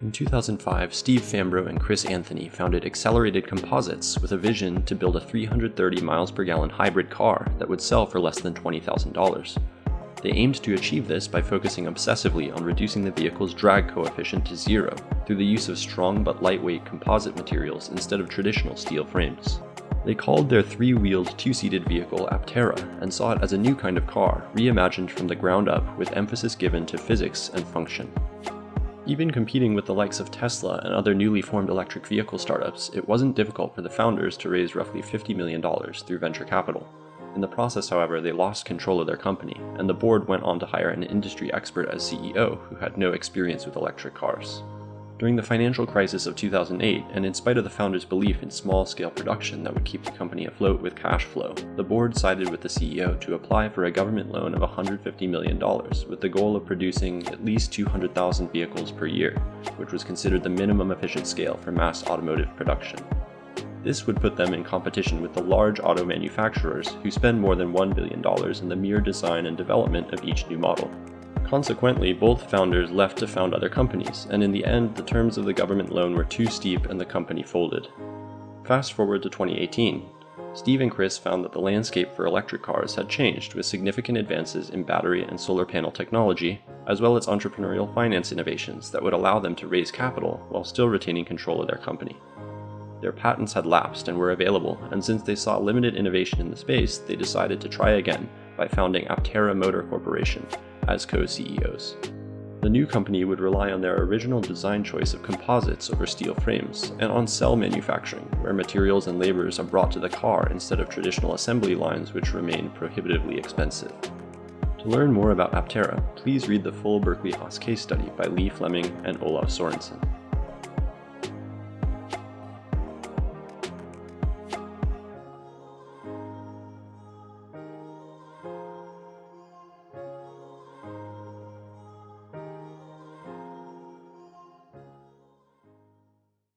In 2005, Steve Fambro and Chris Anthony founded Accelerated Composites with a vision to build a 330 miles per gallon hybrid car that would sell for less than $20,000. They aimed to achieve this by focusing obsessively on reducing the vehicle's drag coefficient to zero through the use of strong but lightweight composite materials instead of traditional steel frames. They called their three-wheeled, two-seated vehicle Aptera and saw it as a new kind of car, reimagined from the ground up with emphasis given to physics and function. Even competing with the likes of Tesla and other newly formed electric vehicle startups, it wasn't difficult for the founders to raise roughly $50 million through venture capital. In the process, however, they lost control of their company, and the board went on to hire an industry expert as CEO who had no experience with electric cars. During the financial crisis of 2008, and in spite of the founders' belief in small-scale production that would keep the company afloat with cash flow, the board sided with the CEO to apply for a government loan of $150 million with the goal of producing at least 200,000 vehicles per year, which was considered the minimum efficient scale for mass automotive production. This would put them in competition with the large auto manufacturers who spend more than $1 billion in the mere design and development of each new model. Consequently, both founders left to found other companies, and in the end, the terms of the government loan were too steep and the company folded. Fast forward to 2018. Steve and Chris found that the landscape for electric cars had changed with significant advances in battery and solar panel technology, as well as entrepreneurial finance innovations that would allow them to raise capital while still retaining control of their company. Their patents had lapsed and were available, and since they saw limited innovation in the space, they decided to try again by founding Aptera Motor Corporation as co-CEOs. The new company would rely on their original design choice of composites over steel frames, and on cell manufacturing, where materials and labors are brought to the car instead of traditional assembly lines which remain prohibitively expensive. To learn more about Aptera, please read the full Berkeley Haas case study by Lee Fleming and Olaf Sorensen.